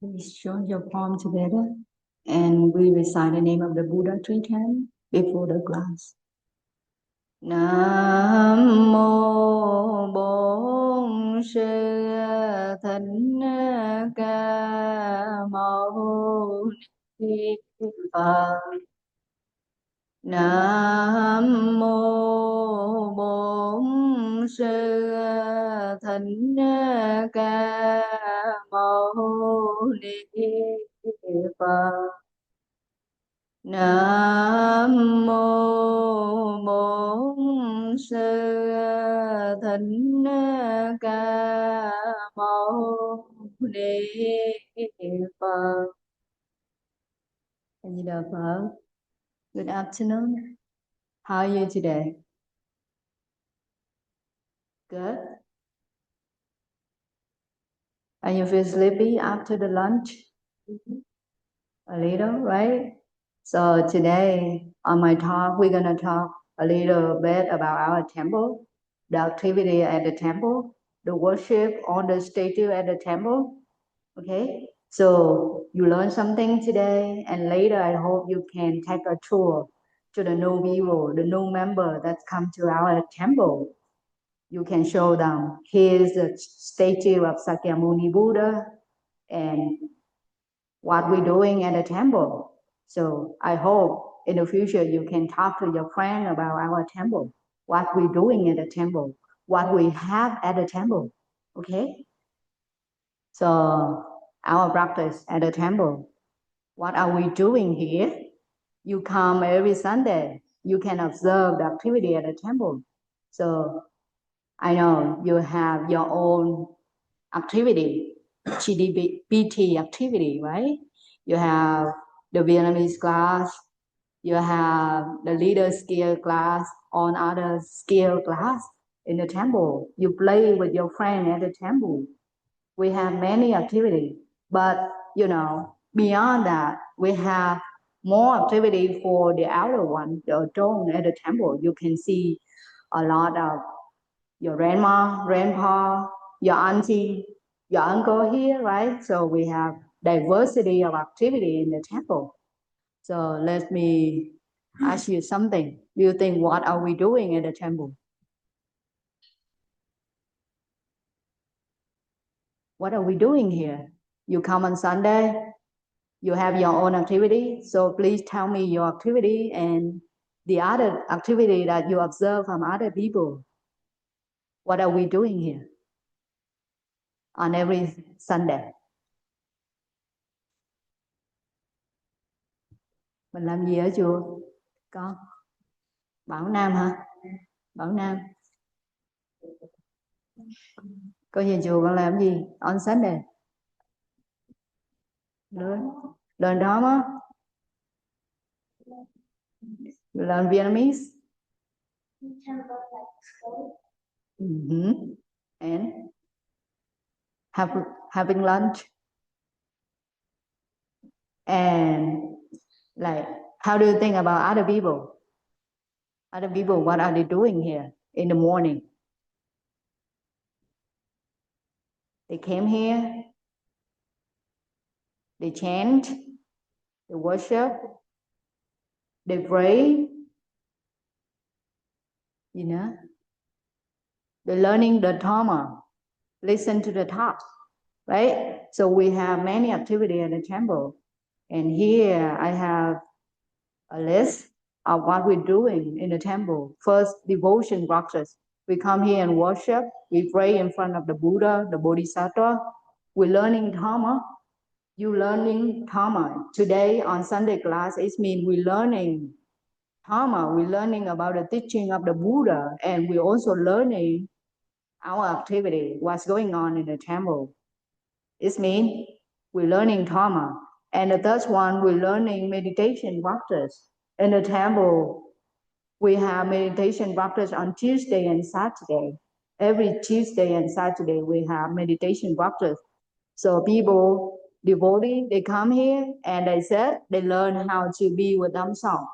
Please join your palm together and we recite the name of the Buddha 3 times before the glass. Nam mô Bổn Sư Thích Ca Mâu Ni Phật. Nam mô Bổn Sư Thích Ca Mâu Ni Phật. Nam mô Bổn Sư Thích Ca Mâu Ni Phật. A Di Đà Phật. Good afternoon. How are you today? Good. And you feel sleepy after the lunch? A little, right? So today on my talk, we're going to talk a little bit about our temple, the activity at the temple, the worship on the statue at the temple. Okay, so you learn something today, and later I hope you can take a tour to the new people, the new member that come to our temple. You can show them, here's the statue of Sakyamuni Buddha and what we're doing at the temple. So I hope in the future you can talk to your friend about our temple, what we're doing at the temple, what we have at the temple. Okay? So our practice at the temple, what are we doing here? You come every Sunday, you can observe the activity at the temple. So I know you have your own activity, GDBT activity, right? You have the Vietnamese class, you have the leader skill class, on other skill class in the temple. You play with your friend at the temple. We have many activities, but beyond that, we have more activity for the outer one, the adorn at the temple. You can see a lot of your grandma, grandpa, your auntie, your uncle here, right? So we have diversity of activity in the temple. So let me ask you something. Do you think what are we doing at the temple? What are we doing here? You come on Sunday, you have your own activity. So please tell me your activity and the other activity that you observe from other people. What are we doing here on every Sunday? Mình làm gì ở chùa? Con? Bảo Nam hả? Bảo Nam. Con về chùa con làm gì? On Sunday. Learn Dharma. Learn Vietnamese. And having lunch. And like, how do you think about other people? Other people, what are they doing here in the morning? They came here, they chant, they worship, they pray, they're learning the Dharma, listen to the talk, right? So we have many activities at the temple. And here I have a list of what we're doing in the temple. First, devotion practice. We come here and worship. We pray in front of the Buddha, the Bodhisattva. We're learning Dharma. You learning Dharma. Today on Sunday class, it means we're learning Dharma. We're learning about the teaching of the Buddha, and we're also learning our activity, what's going on in the temple. It means we're learning Dharma. And the third one, we're learning meditation practice. In the temple, we have meditation practice on Tuesday and Saturday. Every Tuesday and Saturday, we have meditation practice. So people, devotees, they come here and they said they learn how to be with themselves.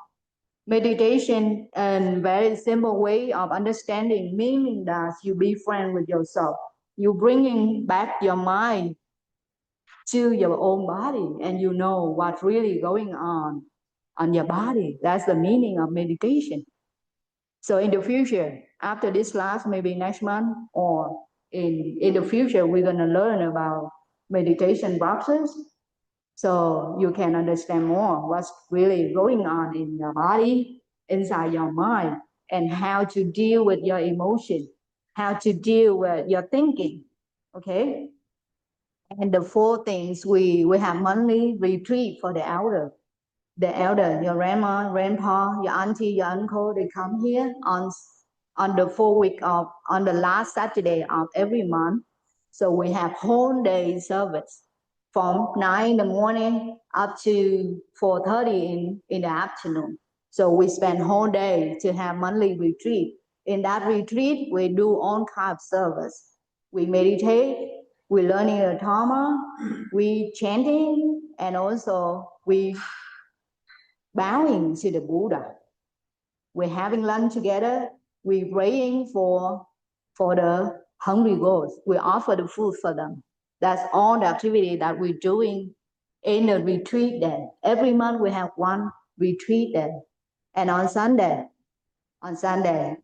Meditation, a very simple way of understanding, meaning that you be friend with yourself. You bringing back your mind to your own body, and you know what's really going on your body. That's the meaning of meditation. So in the future, after this class, maybe next month or in the future, we're going to learn about meditation process. So you can understand more what's really going on in your body, inside your mind, and how to deal with your emotion, how to deal with your thinking. Okay? And the four things, we have monthly retreat for the elder. The elder, your grandma, grandpa, your auntie, your uncle, they come here on the 4 week of, on the last Saturday of every month. So we have whole day service from 9 in the morning up to 4:30 in the afternoon. So we spend whole day to have monthly retreat. In that retreat, we do all kinds of service. We meditate, we learning the Dharma, we chanting, and also we bowing to the Buddha. We're having lunch together. We're praying for the hungry ghosts. We offer the food for them. That's all the activity that we're doing in a retreat day. Every month we have one retreat day. And on Sunday,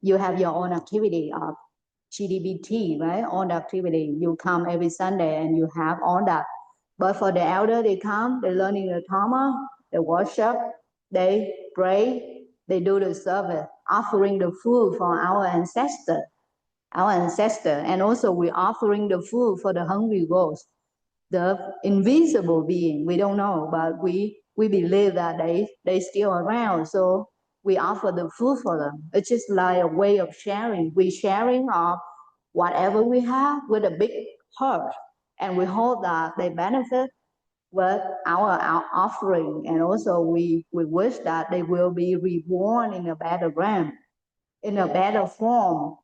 you have your own activity of GDBT, right? All the activity. You come every Sunday and you have all that. But for the elder, they come, they're learning the Dharma, they worship, they pray, they do the service, offering the food for our ancestor, and also we're offering the food for the hungry ghosts, the invisible being. We don't know, but we believe that they still around. So we offer the food for them. It's just like a way of sharing. We're sharing of whatever we have with a big heart, and we hope that they benefit with our offering, and also we wish that they will be reborn in a better realm, in a better form,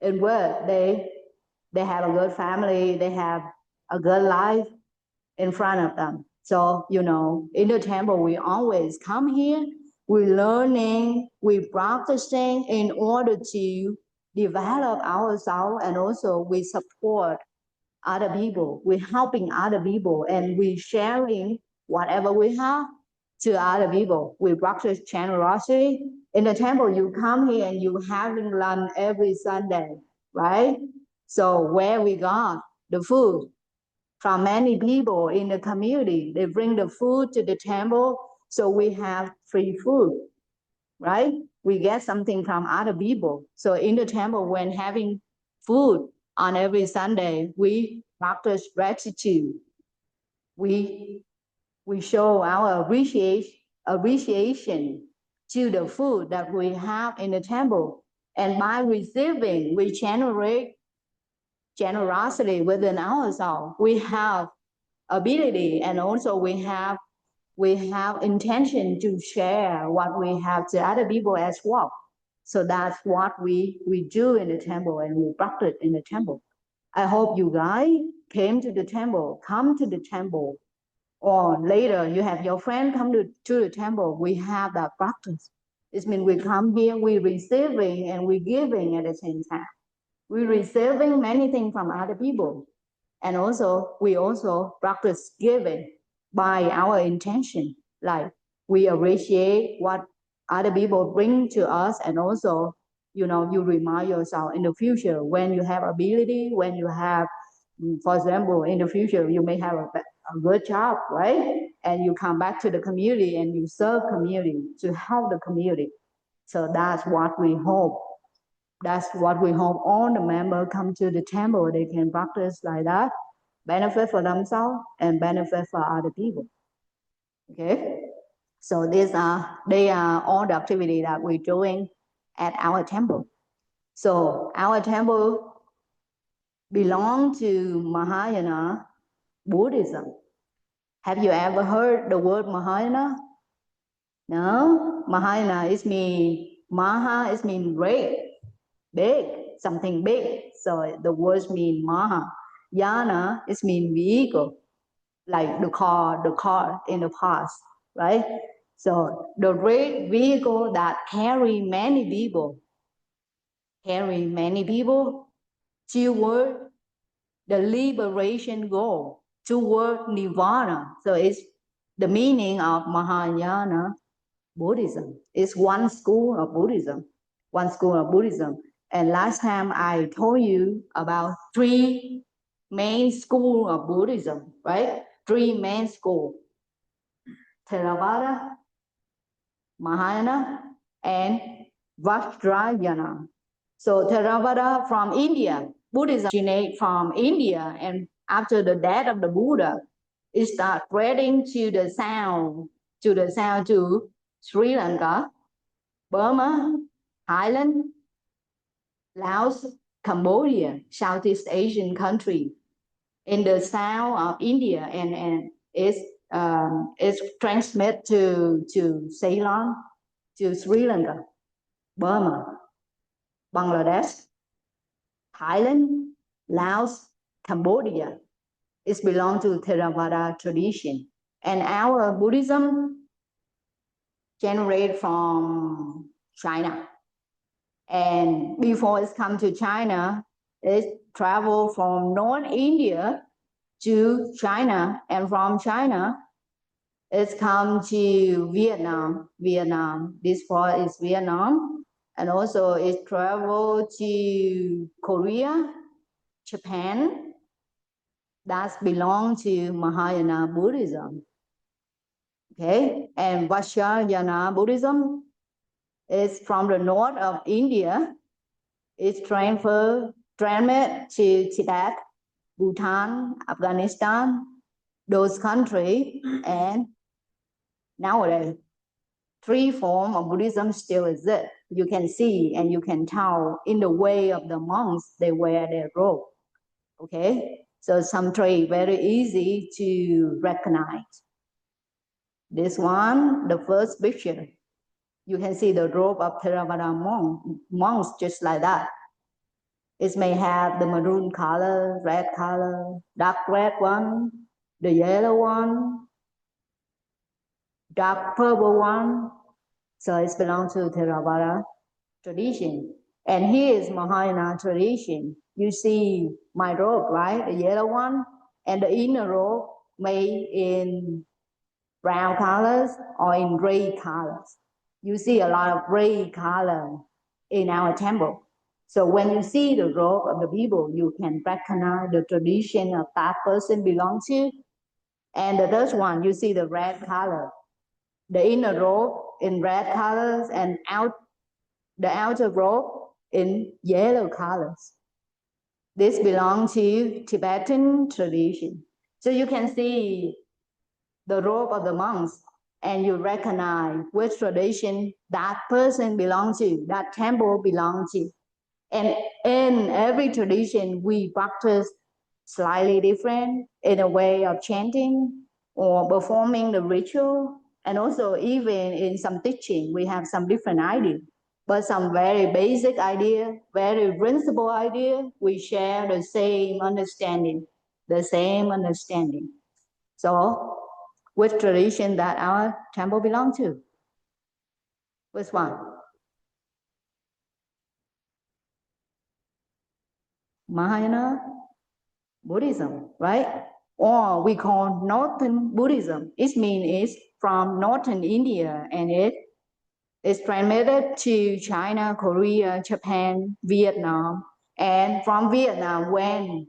in where they have a good family, they have a good life in front of them. So, you know, in the temple, we always come here, we're learning, we're practicing in order to develop ourselves, and also we support other people. We're helping other people, and we're sharing whatever we have to other people. We practice generosity. In the temple, you come here and you having lunch every Sunday, right? So where we got the food from many people in the community, they bring the food to the temple, so we have free food, right? We get something from other people. So in the temple, when having food on every Sunday, we practice gratitude. We show our appreciation to the food that we have in the temple. And by receiving, we generate generosity within ourselves. We have ability, and also we have intention to share what we have to other people as well. So that's what we do in the temple, and we practice in the temple. I hope you guys come to the temple, or later you have your friend come to the temple. We have that practice. It means we come here, we receiving and we giving at the same time. We're receiving many things from other people. And also, we also practice giving by our intention. Like we appreciate what other people bring to us, and also, you know, you remind yourself in the future when you have ability, when you have, for example, in the future you may have a good job, right? And you come back to the community and you serve community to help the community. So that's what we hope. That's what we hope all the members come to the temple. They can practice like that, benefit for themselves and benefit for other people. Okay, so they are all the activity that we're doing at our temple. So our temple belongs to Mahayana Buddhism. Have you ever heard the word Mahayana? No, Mahayana is mean Maha is mean great, big, something big. So the words mean Maha. Yana is mean vehicle, like the car in the past, right? So the great vehicle that carry many people toward the liberation goal. toward Nirvana. So it's the meaning of Mahayana Buddhism. It's one school of Buddhism, one school of Buddhism. And last time I told you about 3 main schools of Buddhism, right? 3 main schools: Theravada, Mahayana, and Vajrayana. So Theravada from India, Buddhism originated from India, and after the death of the Buddha, it started spreading to the south, to Sri Lanka, Burma, Thailand, Laos, Cambodia, Southeast Asian country in the south of India, and it's transmitted to Ceylon, to Sri Lanka, Burma, Bangladesh, Thailand, Laos, Cambodia. It belongs to Theravada tradition. And our Buddhism generated from China. And before it's come to China, it traveled from North India to China. And from China, it's come to Vietnam. This part is Vietnam. And also it traveled to Korea, Japan. That belongs to Mahayana Buddhism. Okay, and Vajrayana Buddhism is from the north of India. It's transmitted to Tibet, Bhutan, Afghanistan, those countries, and nowadays 3 forms of Buddhism still exist. You can see and you can tell in the way of the monks, they wear their robe. Okay, so some traits very easy to recognize. This one, the first picture, you can see the robe of Theravada monks just like that. It may have the maroon color, red color, dark red one, the yellow one, dark purple one. So it belongs to Theravada tradition. And here is Mahayana tradition. You see my robe, right? The yellow one, and the inner robe made in brown colors or in gray colors. You see a lot of gray color in our temple. So when you see the robe of the people, you can recognize the tradition of that person belongs to. And the third one, you see the red color, the inner robe in red colors, and the outer robe in yellow colors. This belongs to Tibetan tradition. So you can see the robe of the monks, and you recognize which tradition that person belongs to, that temple belongs to. And in every tradition, we practice slightly different in a way of chanting or performing the ritual. And also even in some teaching, we have some different ideas. But some very basic idea, very principal idea, we share the same understanding. So, which tradition that our temple belongs to? Which one? Mahayana Buddhism, right? Or we call Northern Buddhism. It means it's from Northern India, and it is transmitted to China, Korea, Japan, Vietnam. And from Vietnam, when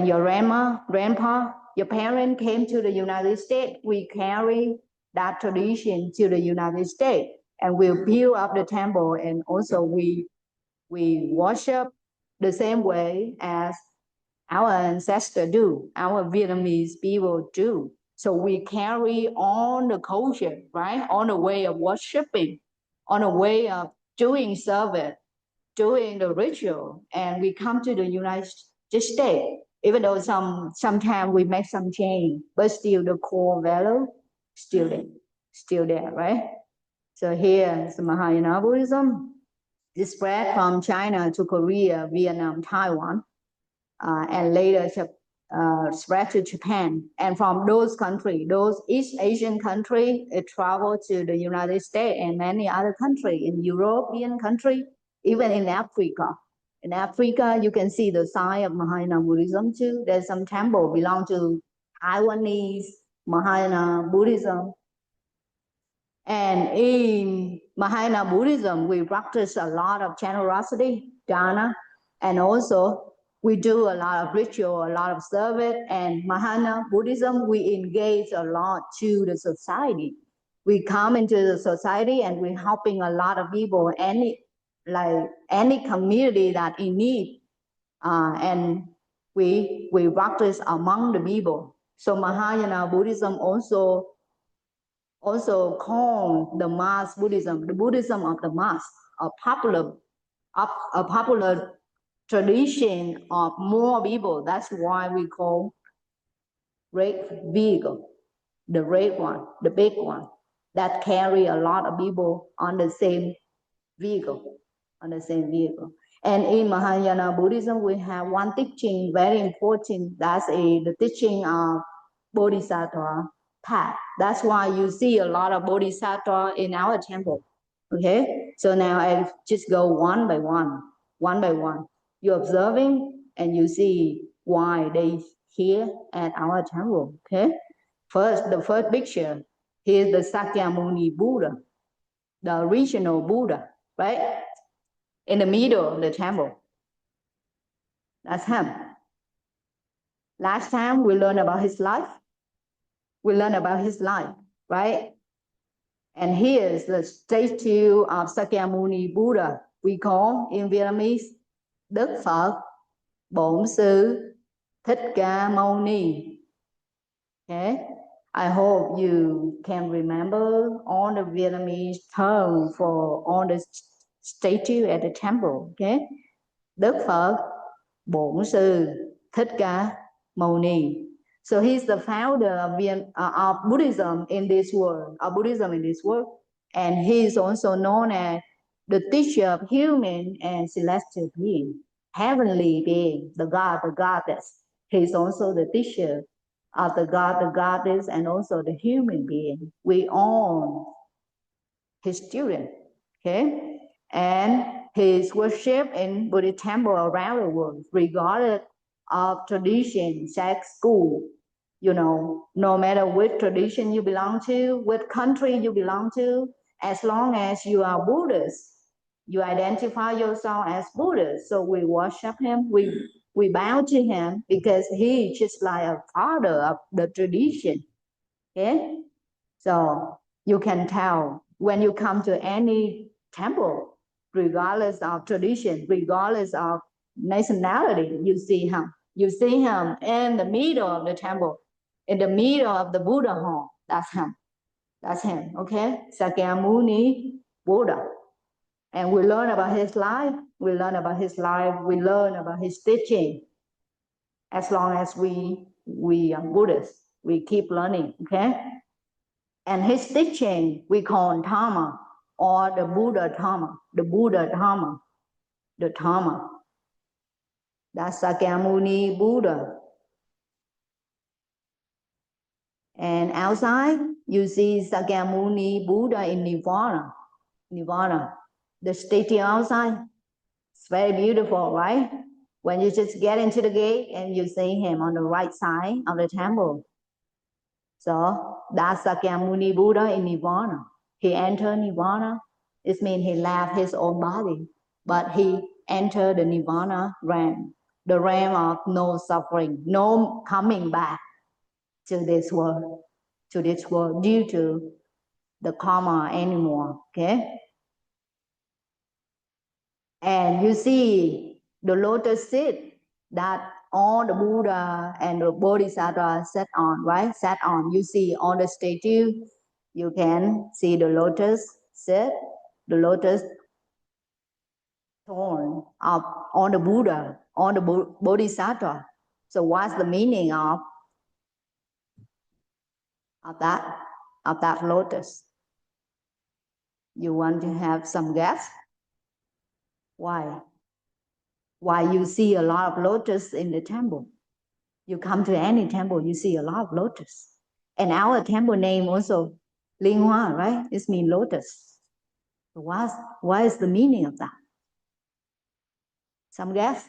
your grandpa, your parents came to the United States, we carry that tradition to the United States, and we build up the temple, and also we worship the same way as our ancestors do, our Vietnamese people do. So we carry on the culture, right? On the way of worshiping, on the way of doing service, doing the ritual, and we come to the United States. Even though sometimes we make some change, but still the core value still there, right? So here is Mahayana Buddhism. It spread from China to Korea, Vietnam, Taiwan, and later spread to Japan. And from those countries, those East Asian countries, it traveled to the United States and many other countries, in European countries, even in Africa. In Africa, you can see the sign of Mahayana Buddhism too. There's some temple belong to Taiwanese Mahayana Buddhism. And in Mahayana Buddhism, we practice a lot of generosity, dana, and also we do a lot of ritual, a lot of service. And Mahayana Buddhism, we engage a lot to the society. We come into the society and we're helping a lot of people, any community that in need, and we practice among the people. So Mahayana Buddhism also called the mass Buddhism, the Buddhism of the mass, a popular tradition of more people. That's why we call red vehicle, the red one, the big one, that carry a lot of people on the same vehicle, And in Mahayana Buddhism, we have one teaching very important. That's the teaching of Bodhisattva path. That's why you see a lot of Bodhisattva in our temple. Okay, so now I just go one by one. You're observing and you see why they here at our temple. Okay, the first picture, here's the Sakyamuni Buddha, the original Buddha, right? In the middle of the temple. That's him. Last time we learned about his life. Right? And here's the statue of Sakyamuni Buddha. We call in Vietnamese Đức Phật Bổn Sư Thích Ca Mâu Ni. Okay? I hope you can remember all the Vietnamese terms for all the statue at the temple. Okay? Đức Phật Bổn Sư Thích Ca Mâu Ni. So he's the founder of Buddhism in this world, and he's also known as the teacher of human and celestial being, heavenly being, the God, the goddess. He's also the teacher of the God, the goddess, and also the human being. We all his student, okay? And he's worshipped in Buddhist temple around the world, regardless of tradition, sex, school, no matter which tradition you belong to, which country you belong to, as long as you are Buddhist, you identify yourself as Buddhist. So we worship him, we bow to him because he's just like a father of the tradition. Okay? So you can tell when you come to any temple, regardless of tradition, regardless of nationality, you see him. You see him in the middle of the temple, in the middle of the Buddha hall. That's him. Okay? Sakyamuni Buddha. And we learn about his life. We learn about his teaching. As long as we are Buddhists, we keep learning. Okay? And his teaching we call Dhamma or the Buddha Dhamma. The Dhamma. That's Sakyamuni Buddha. And outside, you see Sakyamuni Buddha in Nirvana. The statue outside. It's very beautiful, right? When you just get into the gate and you see him on the right side of the temple. So that's Sakyamuni Buddha in Nirvana. He entered Nirvana. It means he left his own body, but he entered the Nirvana realm, the realm of no suffering, no coming back to this world due to the karma anymore. Okay? And you see the lotus seat that all the Buddha and the Bodhisattva sat on. You see on the statue, you can see the lotus seat, the lotus thorn of on the Buddha, on the Bodhisattva. So what's the meaning of that lotus? You want to have some guess? Why? Why you see a lot of lotus in the temple? You come to any temple, you see a lot of lotus. And our temple name also, Liên Hoa, right? It means lotus. So what is the meaning of that? Some guess?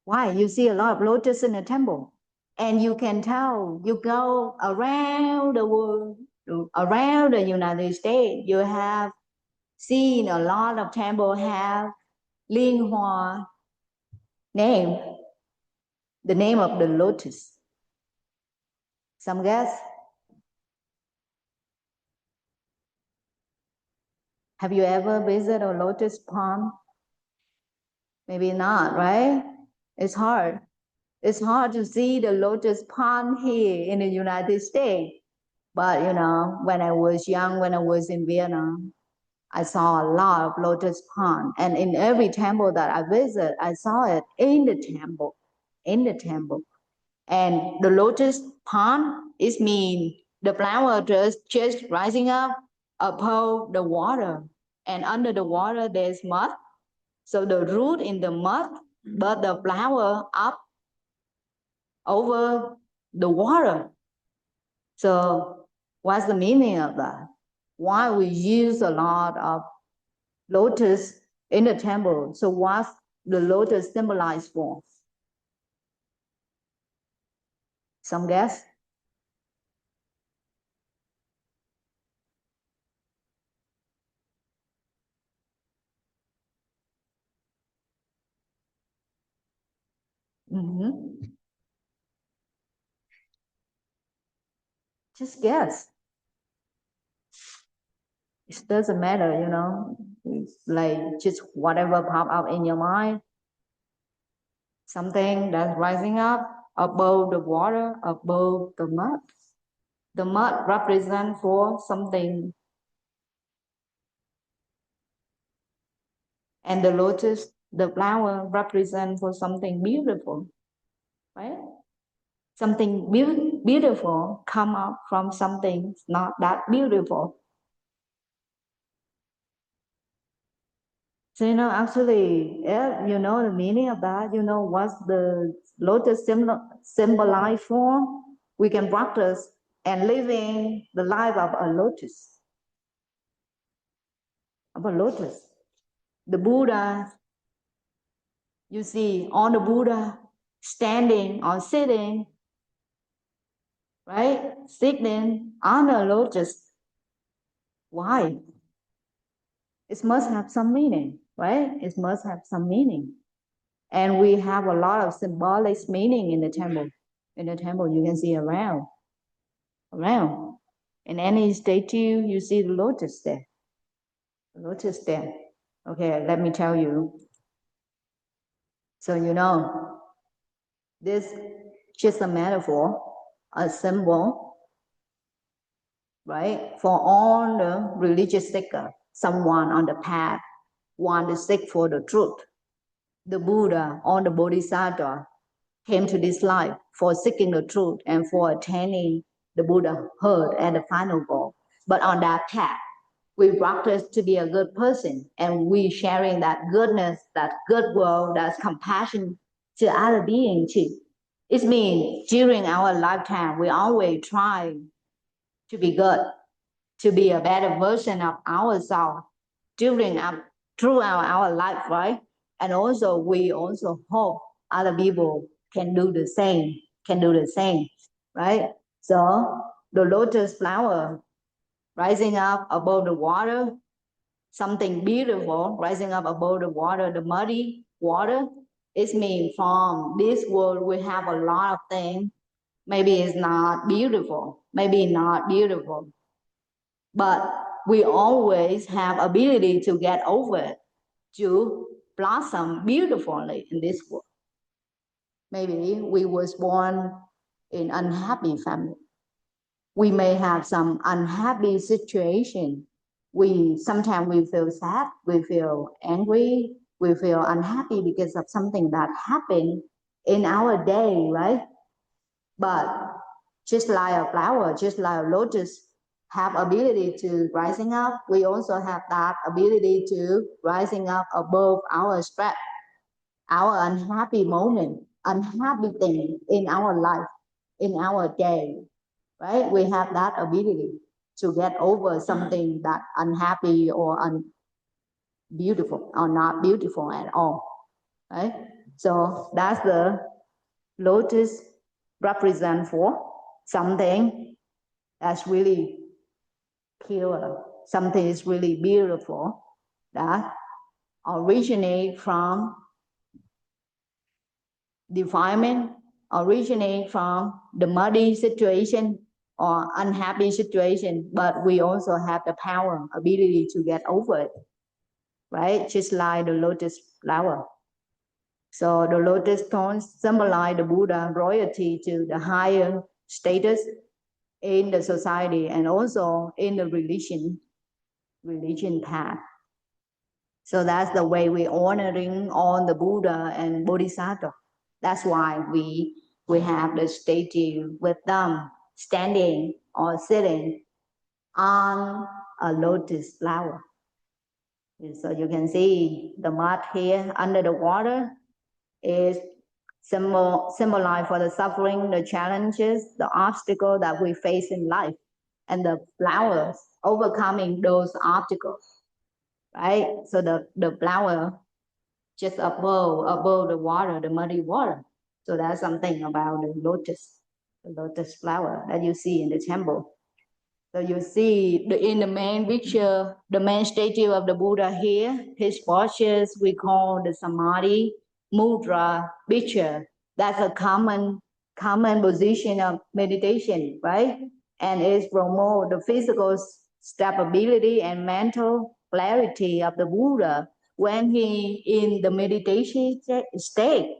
Why? You see a lot of lotus in the temple. And you can tell, you go around the world, around the United States, you have seen a lot of temples have Liên Hoa name, the name of the lotus. Some guess? Have you ever visited a lotus pond? Maybe not, right? It's hard. It's hard to see the lotus pond here in the United States. But you know, when I was young, when I was in Vietnam, I saw a lot of lotus pond. And in every temple that I visit, I saw it in the temple, in the temple. And the lotus pond, it means the flower just rising up above the water. And under the water, there's mud. So the root in the mud, but the flower up over the water. So what's the meaning of that? Why we use a lot of lotus in the temple? So what's the lotus symbolize for? Some guess? Mm-hmm. Just guess. It doesn't matter, you know, it's like just whatever pop up in your mind. Something that's rising up above the water, above the mud. The mud represents for something. And the lotus, the flower represents for something beautiful, right? Something beautiful come up from something not that beautiful. So, you know, actually, if you know the meaning of that, you know what's the lotus symbolize for, we can practice and living the life of a lotus. Of a lotus. The Buddha, you see on the Buddha standing or sitting, right? Sitting on a lotus. Why? It must have some meaning, right? It must have some meaning. And we have a lot of symbolic meaning in the temple. In the temple, you can see around. In any statue, you see the lotus there. The lotus there. Okay, let me tell you. So you know, this just a metaphor, a symbol, right? For all the religious seeker, someone on the path want to seek for the truth. The Buddha or the Bodhisattva came to this life for seeking the truth and for attaining the Buddhahood and the final goal. But on that path, we practice to be a good person, and we sharing that goodness, that goodwill, that compassion to other beings too. It means during our lifetime, we always try to be good, to be a better version of ourselves throughout our life, right? And also we also hope other people can do the same, right? So the lotus flower rising up above the water, something beautiful rising up above the water, the muddy water. It means from this world we have a lot of things. Maybe it's not beautiful, but we always have ability to get over it, to blossom beautifully in this world. Maybe we was born in unhappy family. We may have some unhappy situation. Sometimes we feel sad, we feel angry, we feel unhappy because of something that happened in our day, right? But just like a flower, just like a lotus have ability to rising up, we also have that ability to rising up above our stress, our unhappy moment, unhappy thing in our life, in our day, right? We have that ability to get over something that unhappy or unbeautiful or not beautiful at all, right? So that's the lotus represent for something that's really pure, something is really beautiful that originate from defilement, originate from the muddy situation or unhappy situation, but we also have the power, ability to get over it, right? Just like the lotus flower. So the lotus stones symbolize the Buddha royalty to the higher status in the society and also in the religion path. So that's the way we honoring on the Buddha and Bodhisattva. That's why we have the statue with them standing or sitting on a lotus flower. So you can see the mud here under the water is symbolize for the suffering, the challenges, the obstacle that we face in life, and the flowers overcoming those obstacles, right? So the flower just above the water, the muddy water. So that's something about the lotus flower that you see in the temple. So you see in the main picture, the main statue of the Buddha here, his postures we call the Samadhi Mudra picture. That's a common position of meditation, right? And it promotes the physical stability and mental clarity of the Buddha when he in the meditation state.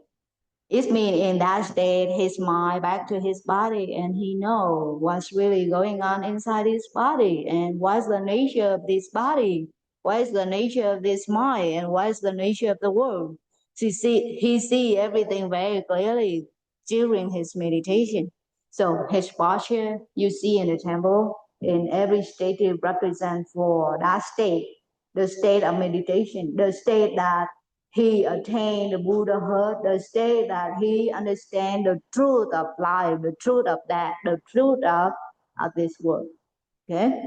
It means in that state, his mind back to his body and he knows what's really going on inside his body and what's the nature of this body, what is the nature of this mind, and what is the nature of the world. He see everything very clearly during his meditation. So his posture you see in the temple, in every state it represents for that state, the state of meditation, the state that he attained the Buddhahood, the state that he understands the truth of life, the truth of that, the truth of this world. Okay?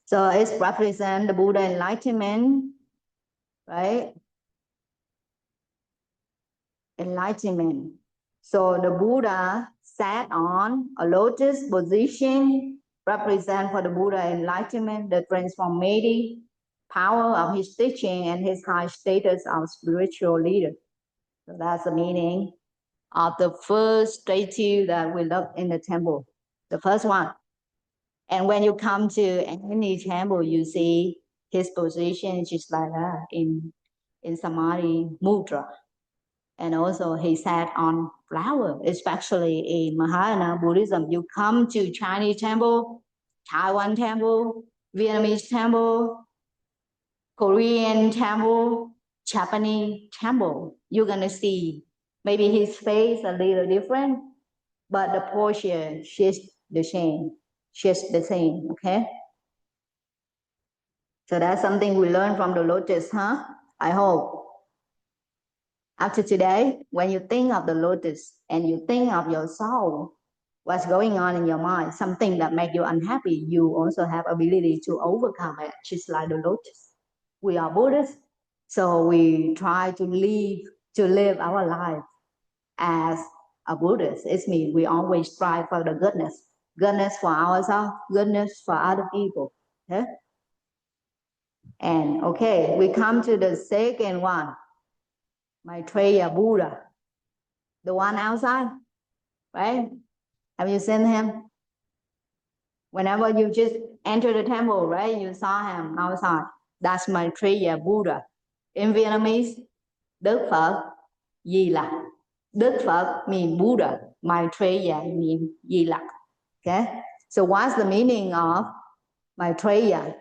So it represents the Buddha enlightenment, right? Enlightenment. So the Buddha sat on a lotus position, represent for the Buddha enlightenment, the transformative power of his teaching and his high status of spiritual leader. So that's the meaning of the first statue that we look in the temple, the first one. And when you come to any temple, you see his position just like that in Samadhi Mudra. And also he sat on flower, especially in Mahayana Buddhism. You come to Chinese temple, Taiwan temple, Vietnamese temple, Korean temple, Japanese temple, you're gonna see maybe his face a little different, but the posture she's the same. Okay? So that's something we learn from the lotus, huh? I hope. After today, when you think of the lotus and you think of your soul, what's going on in your mind, something that makes you unhappy, you also have ability to overcome it, just like the lotus. We are Buddhists, so we try to live our life as a Buddhist. It means we always strive for the goodness for ourselves, goodness for other people. Okay? And okay, we come to the second one, Maitreya Buddha, the one outside, right? Have you seen him? Whenever you just enter the temple, right, you saw him outside. That's Maitreya Buddha. In Vietnamese, Đức Phật Di Lặc. Đức Phật means Buddha. Maitreya means Di Lặc. Okay? So what's the meaning of Maitreya?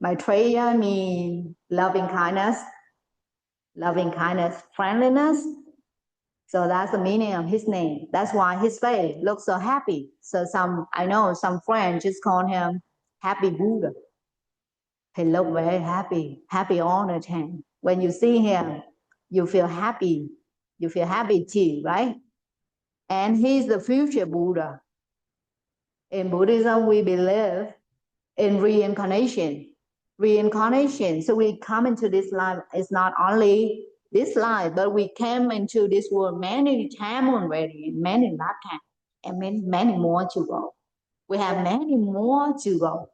Maitreya means loving kindness, friendliness. So that's the meaning of his name. That's why his face looks so happy. So I know some friends just call him Happy Buddha. He looks very happy all the time. When you see him, you feel happy. You feel happy too, right? And he's the future Buddha. In Buddhism, we believe in reincarnation. Reincarnation. So we come into this life. It's not only this life, but we came into this world many times already, many lifetimes, and many more to go. We have many more to go.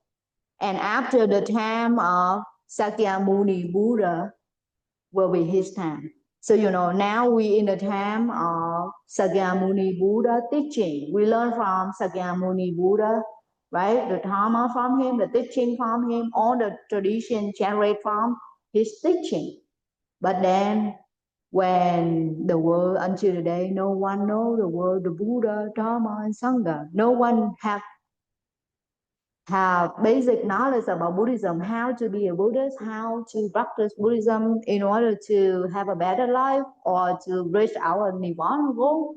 And after the time of Sakyamuni Buddha will be his time. So, now we in the time of Sakyamuni Buddha teaching. We learn from Sakyamuni Buddha, right? The Dharma from him, the teaching from him, all the tradition generate from his teaching. But then when the world until today, no one know the word, the Buddha, Dharma, and Sangha. No one have basic knowledge about Buddhism, how to be a Buddhist, how to practice Buddhism in order to have a better life or to reach our Nibbana goal,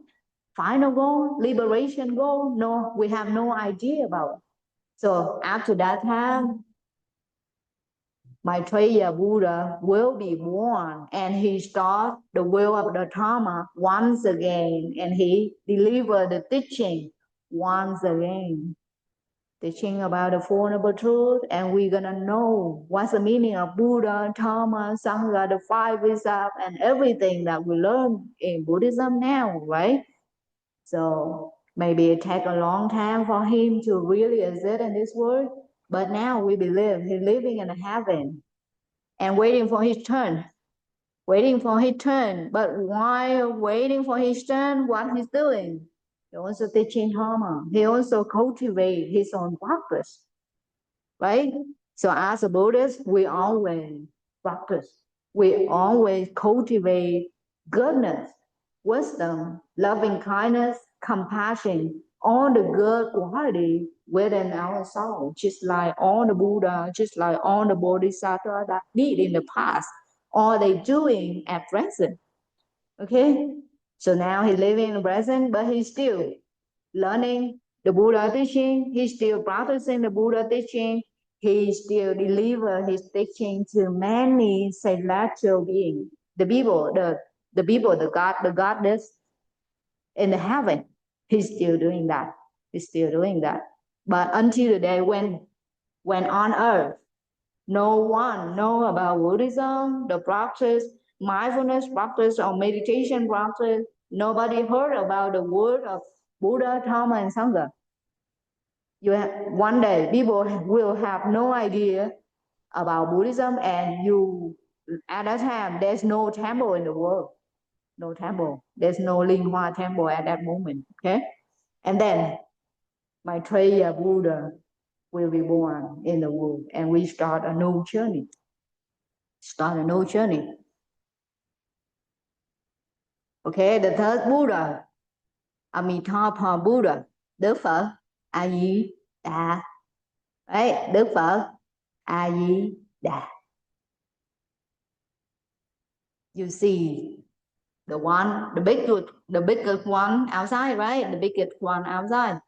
final goal, liberation goal. No, we have no idea about it. So after that time, Maitreya Buddha will be born and he start the wheel of the Dharma once again and he deliver the teaching once again. Teaching about the Four Noble Truths, and we're gonna know what's the meaning of Buddha, Dharma, Sangha, the five precepts, and everything that we learn in Buddhism now, right? So maybe it take a long time for him to really exist in this world, but now we believe he's living in heaven and waiting for his turn. Waiting for his turn, but while waiting for his turn, what he's doing? He also teaching Dharma. He also cultivate his own practice, right? So as a Buddhist, we always practice. We always cultivate goodness, wisdom, loving kindness, compassion, all the good quality within our soul, just like all the Buddha, just like all the Bodhisattva that did in the past, all they doing at present. Okay? So now he's living in the present, but he's still learning the Buddha teaching. He's still practicing the Buddha teaching. He still deliver his teaching to many celestial beings. The people, the God, the goddess in the heaven. He's still doing that. He's still doing that. But until the day when on earth, no one know about Buddhism, the practice, mindfulness practice or meditation practice. Nobody heard about the word of Buddha, Dharma, and Sangha. One day people will have no idea about Buddhism, and at that time there's no temple in the world. No temple. There's no Liên Hoa temple at that moment. Okay? And then Maitreya Buddha will be born in the world, and we start a new journey. Okay, the third Buddha, Amitabha Buddha, Đức Phật A Di Đà. Right, Đức Phật A Di Đà. You see the biggest one outside, right? The biggest one outside,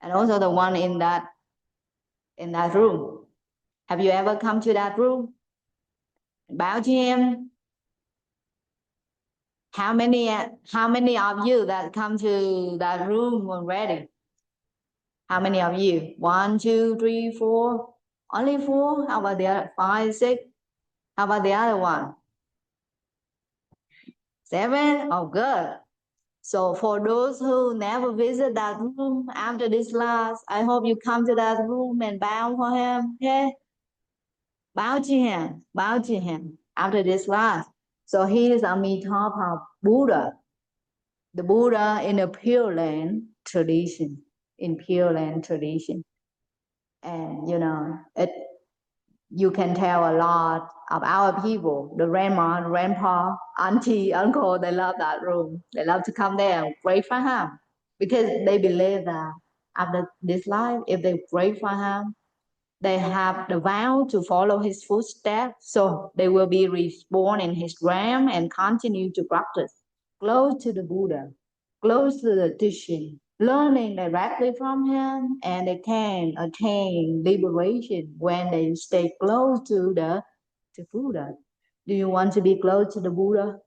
and also the one in that room. Have you ever come to that room? Báo cho em. How many of you that come to that room already? How many of you? 1, 2, 3, 4. Only 4? How about the other 5, 6? How about the other one? 7? Oh, good. So for those who never visit that room after this class, I hope you come to that room and bow for him. Okay? Bow to him after this class. So he is Amitabha Buddha, the Buddha in a Pure Land tradition, And you can tell a lot of our people, the grandma, grandpa, auntie, uncle, they love that room. They love to come there and pray for him because they believe that after this life, if they pray for him, they have the vow to follow his footsteps, so they will be reborn in his realm and continue to practice close to the Buddha, close to the teaching, learning directly from him, and they can attain liberation when they stay close to Buddha. Do you want to be close to the Buddha?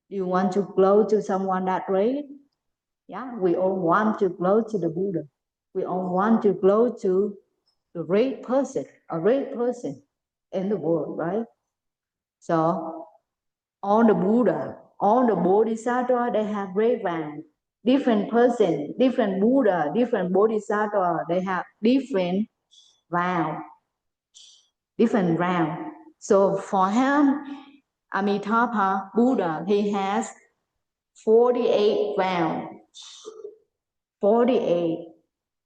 Do you want to close to someone that great? Yeah, we all want to close to the Buddha. We all want to close to a great person in the world, right? So all the Buddha, all the Bodhisattva, they have great rank. Different person, different Buddha, different Bodhisattva, they have different round, different round. So for him, Amitabha Buddha, he has 48 rounds, 48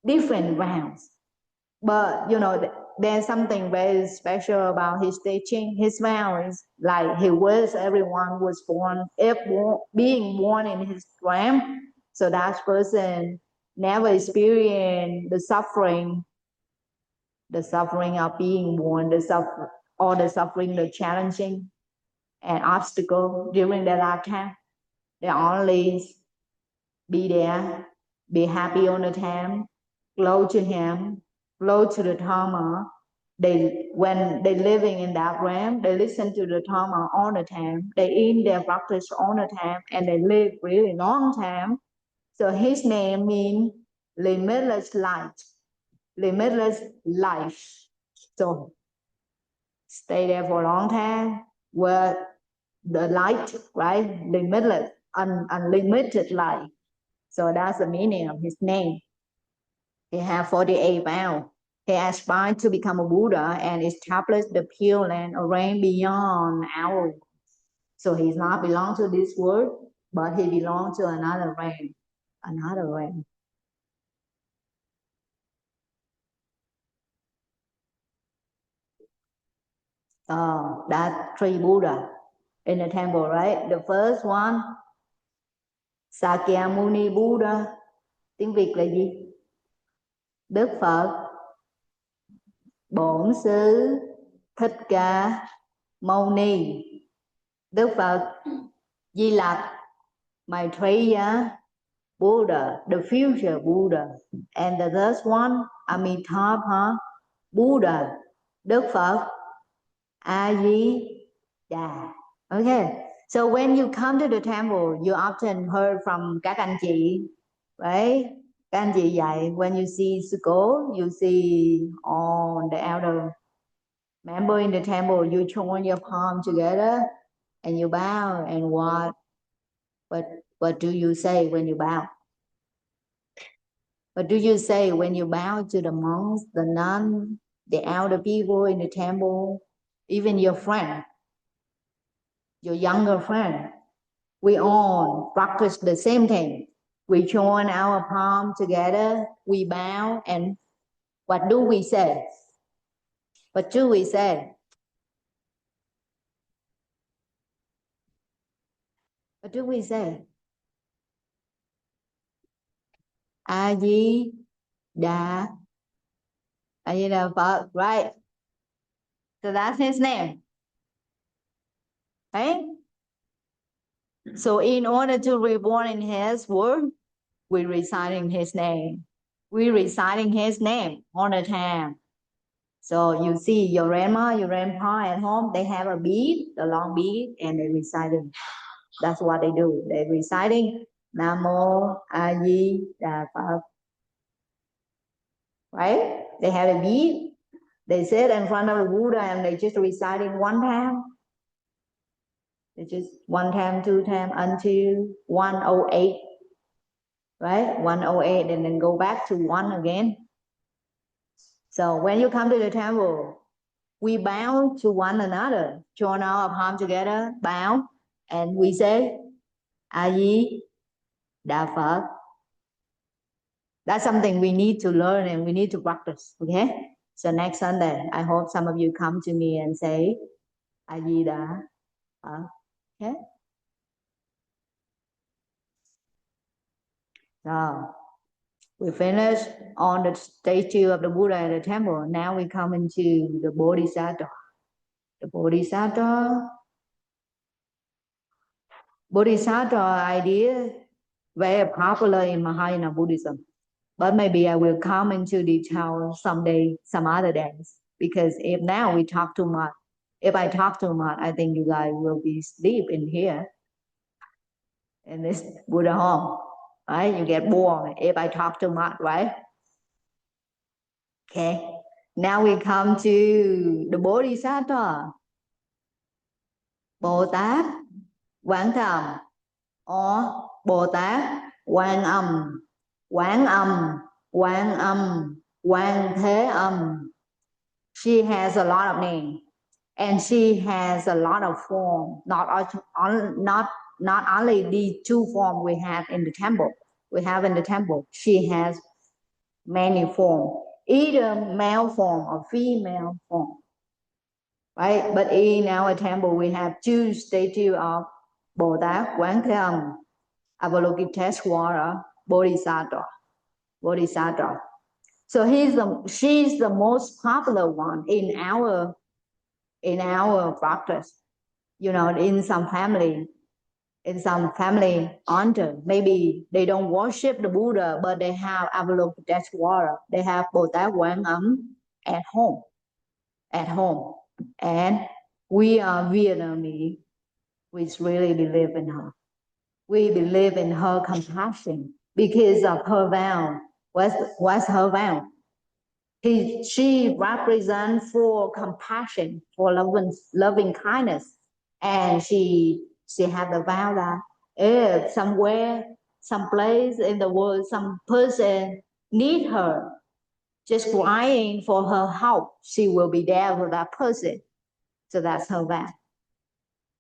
different rounds. But you know, there's something very special about his teaching. His round is like he was everyone was born, being born in his realm. So that person never experienced the suffering of being born, the suffering, the challenging and obstacle during their lifetime. They only be there, be happy all the time, close to him, close to the Dharma. When they living in that realm, they listen to the Dharma all the time. They in their practice all the time, and they live really long time. So his name means limitless light, limitless life. So stay there for a long time where the light, right? Limitless, unlimited light. So that's the meaning of his name. He had 48 vows. He aspired to become a Buddha and establish the Pure Land, a realm beyond our world. So he's not belong to this world, but he belongs to another realm, another realm. So that's three Buddha in the temple, right? The first one, Sakyamuni Buddha, tiếng Việt là gì? Đức Phật Bổn Sư Thích Ca Mâu Ni. Đức Phật Di Lặc, Maitreya Buddha, the future Buddha. And the third one, Amitabha Buddha, Đức Phật A Di Đà. Okay, so when you come to the temple, you often heard from các anh chị, right? Các anh chị dạy, when you see sư cô, you see all the elder member in the temple, you join your palm together and you bow, and what do you say when you bow? What do you say when you bow to the monks, the nuns, the elder people in the temple, even your friend, your younger friend? We all practice the same thing. We join our palm together, we bow, and what do we say? What do we say? What do we say? A Di Đà. A Di Đà Phật, right? So that's his name. Right? So in order to reborn in his world, we reciting his name. We reciting his name all the time. So you see your grandma, your grandpa at home, they have a bead, the long bead, and they reciting. That's what they do. They reciting Namo A Di Đà Phật. Right? They have a bead. They sit in front of the Buddha and they just reciting one time. They just one time, two time until 108. Right? 108 and then go back to one again. So when you come to the temple, we bow to one another, join our palm together, bow, and we say, A Di Đà Phật. That's something we need to learn and we need to practice, okay? So next Sunday, I hope some of you come to me and say, A Di Đà Phật, okay? So we finished on the statue of the Buddha at the temple. Now we come into the Bodhisattva. The Bodhisattva idea very popular in Mahayana Buddhism. But maybe I will come into detail someday, some other days. Because if now we talk too much, if I talk too much, I think you guys will be asleep in here, in this Buddha home, right? You get bored if I talk too much, right? Okay. Now we come to the Bodhisattva, Bồ Tát Quán Thầm, or Bồ Tát Quan Âm, Quán Âm, Quan Âm, Quan Thế Âm. She has a lot of names, and she has a lot of form. Not only the two forms we have in the temple. She has many forms, either male form or female form. Right? But in our temple, we have two statues of Bồ Tát Quán Thế Âm, Avalokiteshvara, Bodhisattva. So she's the most popular one in our practice. You know, in some family altar, maybe they don't worship the Buddha, but they have Avalokiteshvara. They have Bồ Tát Quán Âm at home. And we are Vietnamese. We really believe in her. We believe in her compassion because of her vow. What's her vow? She represents for compassion, for loving kindness. And she had the vow that if somewhere, some place in the world, some person need her, just crying for her help, she will be there for that person. So that's her vow.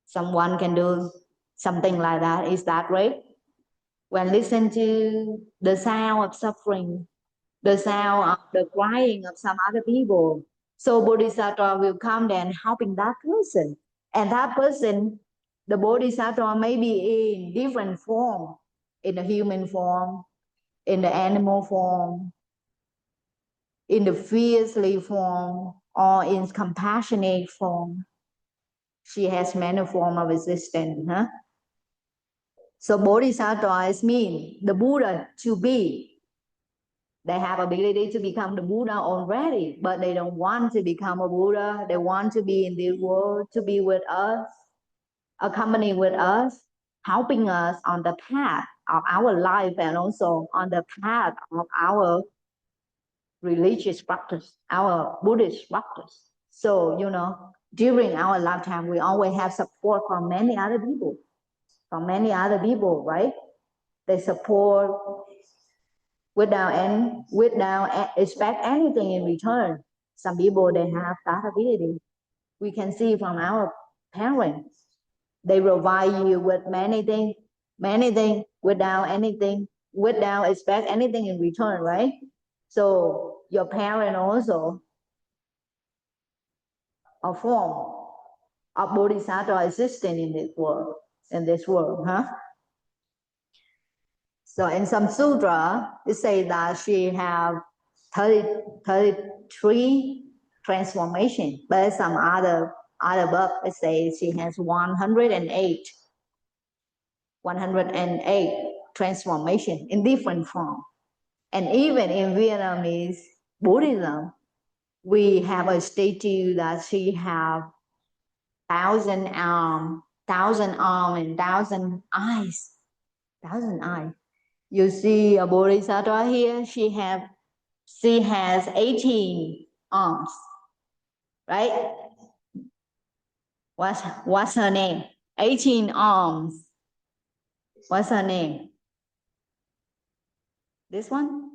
Someone can do something like that. Is that right? When listen to the sound of suffering, the sound of the crying of some other people, so Bodhisattva will come then helping that person. And that person, the Bodhisattva may be in different form, in the human form, in the animal form, in the fiercely form, or in compassionate form. She has many forms of existence. Huh? So Bodhisattva means the Buddha to be. They have ability to become the Buddha already, but they don't want to become a Buddha. They want to be in this world, to be with us, accompany with us, helping us on the path of our life and also on the path of our religious practice, our Buddhist practice. So, you know, during our lifetime, we always have support from many other people, right? They support without expect anything in return. Some people, they have that ability. We can see from our parents. They provide you with many things without expect anything in return, right? So your parent also a form of Bodhisattva existing in this world, huh? So in some sutra, it says that she have 33 transformation, but some other book it says she has 108 transformation in different form. And even in Vietnamese Buddhism, we have a statue that she have 1,000 arms and 1,000 eyes. 1,000 eyes. You see a Bodhisattva here, she has 18 arms, right? What's her name? 18 arms. What's her name? This one?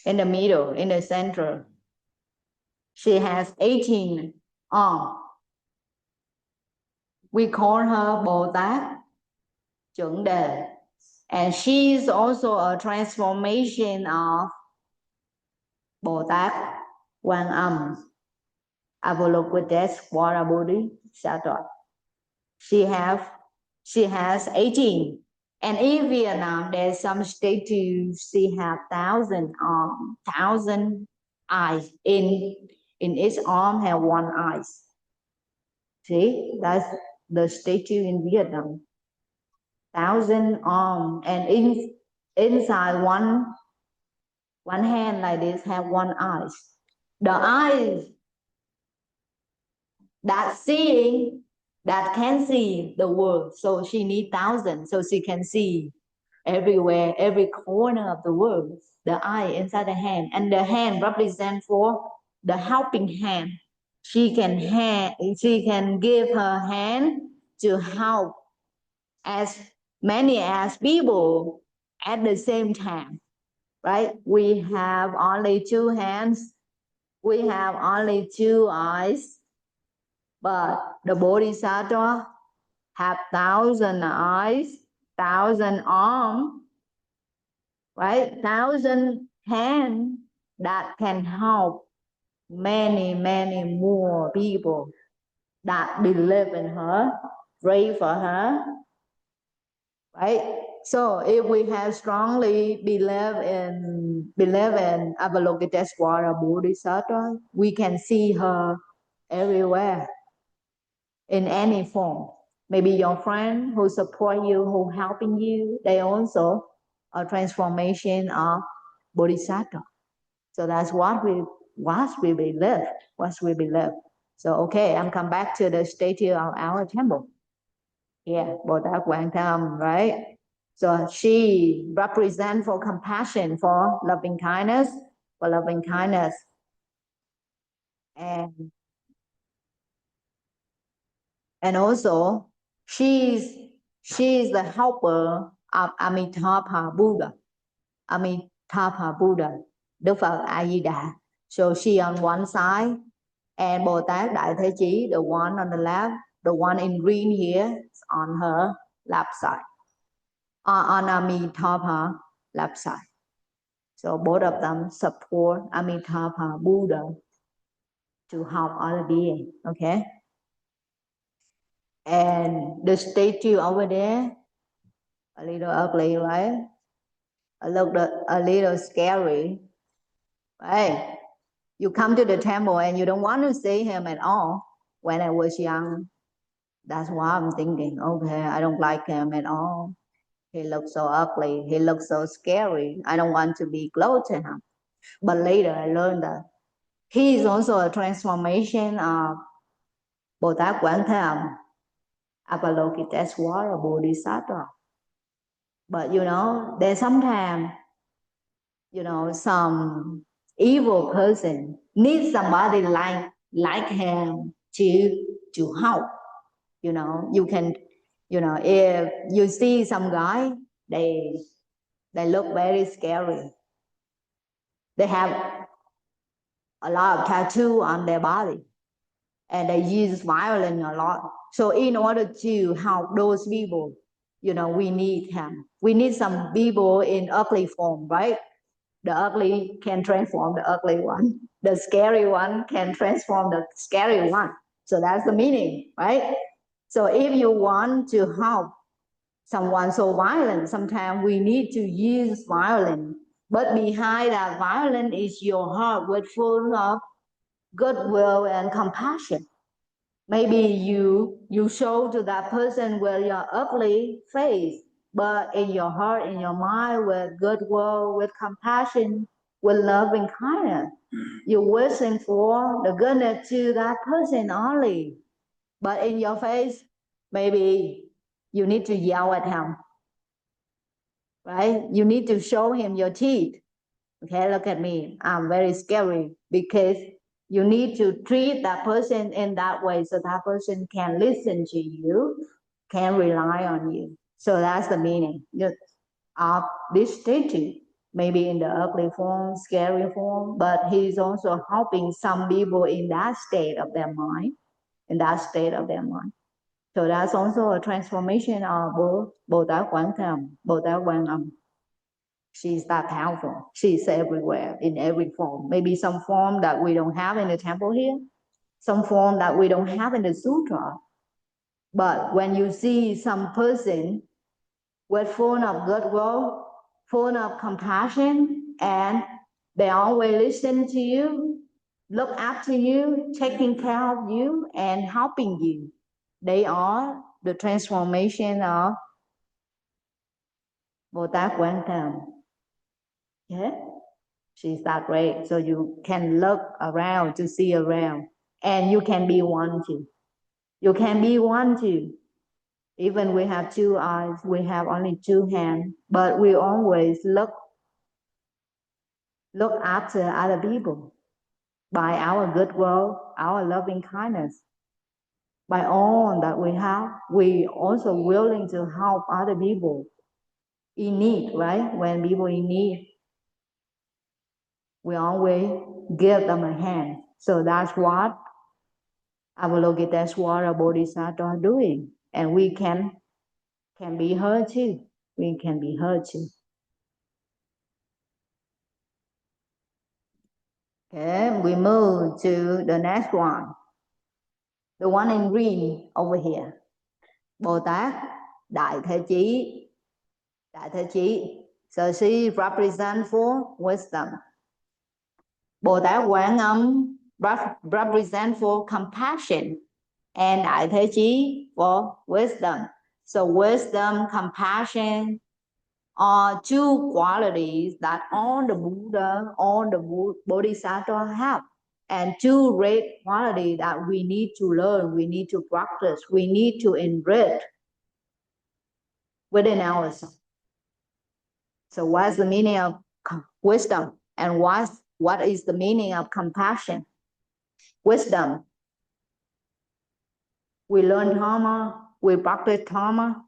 In the middle, in the center. She has 18 arms. We call her Bồ Tát Chuẩn Đề. And she is also a transformation of Bồ Tát Quan Âm, Avalokiteshvara Bodhisattva. She has 18. And in Vietnam, there's some statues, she have 1,000 eyes. In each arm have one eye. See, that's the statue in Vietnam. 1,000 arms, and inside one hand like this have one eye. The eyes that can see the world, so she needs 1,000 so she can see everywhere, every corner of the world. The eye inside the hand, and the hand represents for the helping hand. She can give her hand to help as many as people at the same time, right? We have only two hands, we have only two eyes, but the Bodhisattva have 1,000 eyes, 1,000 arms, right? 1,000 hands that can help many, many more people that believe in her, pray for her, right? So if we have strongly believe in Avalokiteshvara Bodhisattva, we can see her everywhere in any form. Maybe your friend who support you, who helping you, they also a transformation of Bodhisattva. So that's what we believe. What we believe. So okay, I'm come back to the statue of our temple. Yeah, Bodha Quang Tham, right? So she represents for compassion, for loving kindness, for loving kindness. And also she's the helper of Amitabha Buddha. Amitabha Buddha, Đức Phật A Di Đà. So she on one side, and Bồ Tát Đại Thế Chí, the one on the left, the one in green here, is on her left side, on Amitabha left side. So both of them support Amitabha Buddha to help other beings. Okay. And the statue over there, a little ugly, right? A little scary, right? You come to the temple and you don't want to see him at all. When I was young, that's why I'm thinking, okay, I don't like him at all. He looks so ugly. He looks so scary. I don't want to be close to him. But later I learned that he is also a transformation of Bồ-Tát Quán Tham, Avalokiteshvara Bodhisattva. But you know, there's sometimes, you know, some evil person needs somebody like him to help. You know, you can, you know, if you see some guy, they look very scary. They have a lot of tattoo on their body, and they use violence a lot. So in order to help those people, you know, we need him. We need some people in ugly form, right? The ugly can transform the ugly one. The scary one can transform the scary one. So that's the meaning, right? So if you want to help someone so violent, sometimes we need to use violence. But behind that violence is your heart with full of goodwill and compassion. Maybe you show to that person with your ugly face, but in your heart, in your mind, with goodwill, with compassion, with love and kindness, you're wishing for the goodness to that person only. But in your face, maybe you need to yell at him, right? You need to show him your teeth. Okay, look at me. I'm very scary, because you need to treat that person in that way so that person can listen to you, can rely on you. So that's the meaning of this statue. Maybe in the ugly form, scary form, but he's also helping some people in that state of their mind, So that's also a transformation of Bồ-Tát Quán Tham, Bồ-Tát Quan Âm. She's that powerful. She's everywhere, in every form. Maybe some form that we don't have in the temple here, some form that we don't have in the sutra. But when you see some person with full of goodwill, full of compassion, and they always listen to you, look after you, taking care of you, and helping you, they are the transformation of Bồ-Tát Quán Tham. Yeah? She's that great. So you can look around to see around, and you can be one too. You can be one too. Even we have 2 eyes, we have only 2 hands, but we always look after other people by our goodwill, our loving kindness. By all that we have, we also willing to help other people in need, right? When people in need, we always give them a hand. So that's what Avalokiteshvara Bodhisattva are doing. And we can be her too. We can be her too. Okay, we move to the next one. The one in green over here. Bồ Tát Đại Thế Chí. Đại Thế Chí. So she represents for wisdom. Bồ Tát Quán Âm represents for compassion. And Đại Thế Chí for wisdom. So wisdom, compassion are 2 qualities that all the Buddha, all the Bodhisattva have. And 2 great qualities that we need to learn, we need to practice, we need to enrich within ourselves. So what's the meaning of wisdom? And what is the meaning of compassion? Wisdom. We learn Dharma, we practice Dharma,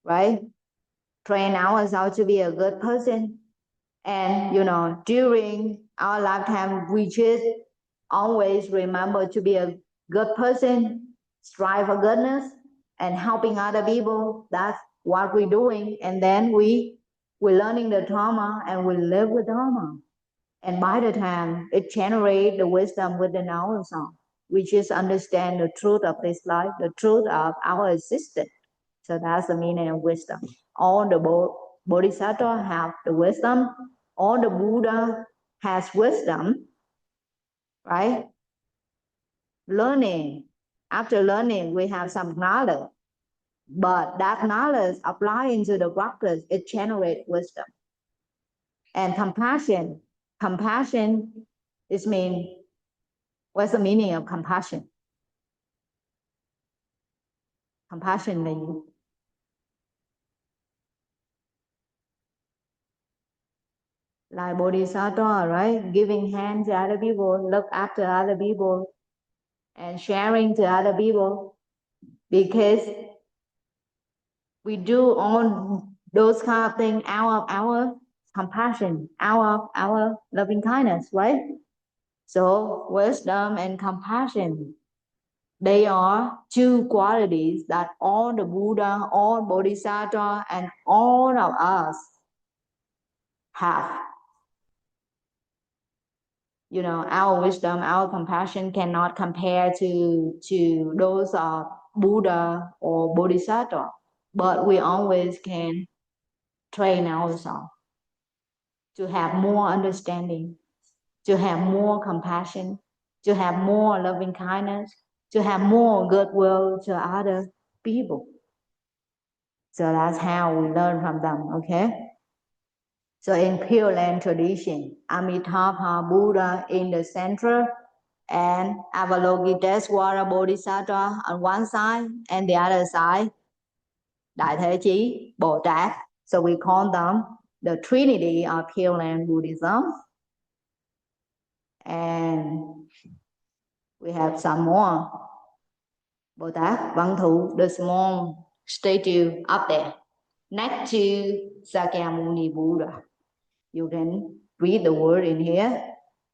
right? Train ourselves to be a good person. And, during our lifetime, we just always remember to be a good person, strive for goodness, and helping other people. That's what we're doing. And then we're learning the Dharma and we live with Dharma. And by the time it generates the wisdom within ourselves, we just understand the truth of this life, the truth of our existence. So that's the meaning of wisdom. All the Bodhisattva have the wisdom. All the Buddha has wisdom, right? Learning. After learning, we have some knowledge. But that knowledge applying to the practice, it generates wisdom. And compassion. Compassion is what's the meaning of compassion? Compassion means like Bodhisattva, right? Giving hand to other people, look after other people, and sharing to other people. Because we do all those kind of things out of our compassion, out of our loving kindness, right? So wisdom and compassion, they are 2 qualities that all the Buddha, all Bodhisattva, and all of us have. Our wisdom, our compassion cannot compare to those of Buddha or Bodhisattva, but we always can train ourselves to have more understanding, to have more compassion, to have more loving kindness, to have more goodwill to other people. So that's how we learn from them, okay? So in Pure Land tradition, Amitabha Buddha in the center and Avalokiteshvara Bodhisattva on one side and the other side, Đại Thế Chí, Bồ Tát. So we call them the Trinity of Pure Land Buddhism. And we have some more. Bồ Tát Văn Thù, the small statue up there, next to Sakyamuni Buddha. You can read the word in here.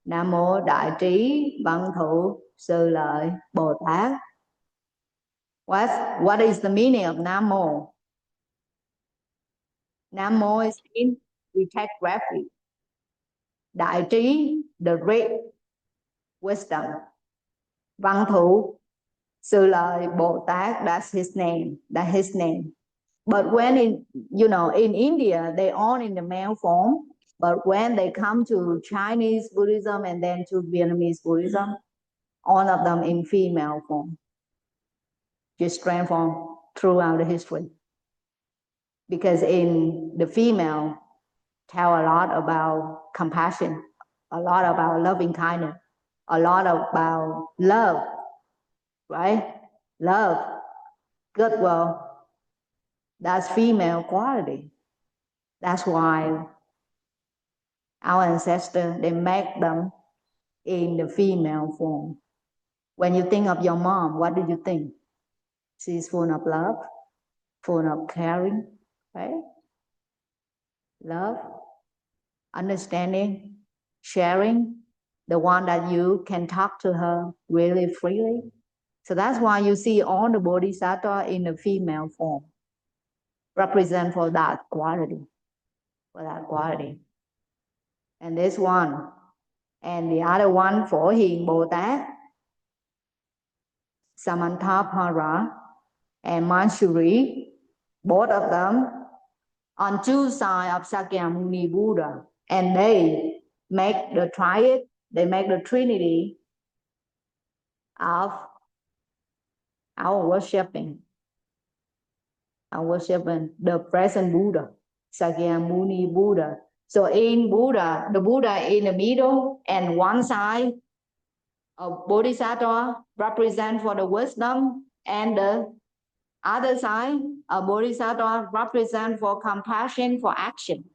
Nam Mô Đại Trí Văn Thù Sư Lợi Bồ Tát. What is the meaning of Nam Mô? Nam Mô is mean we take refuge. Đại Trí, the great wisdom. Văn Thù Sư Lợi Bồ Tát, that's his name. But when in India, they all in the male form. But when they come to Chinese Buddhism and then to Vietnamese Buddhism, all of them in female form, just transformed throughout the history. Because in the female, tell a lot about compassion, a lot about loving kindness, a lot about love, right? Love, goodwill, That's female quality. That's why our ancestors, they make them in the female form. When you think of your mom, what do you think? She's full of love, full of caring, right? Love, understanding, sharing, the one that you can talk to her really freely. So that's why you see all the bodhisattva in the female form, represent for that quality, And this one, and the other one for Hiền Bồ Tát, Samantabhara and Manjusri, both of them on two sides of Sakyamuni Buddha, and they make the triad, they make the trinity of our worshiping the present Buddha, Sakyamuni Buddha. So in Buddha, the Buddha in the middle, and one side of Bodhisattva represent for the wisdom, and the other side of Bodhisattva represent for compassion, for action.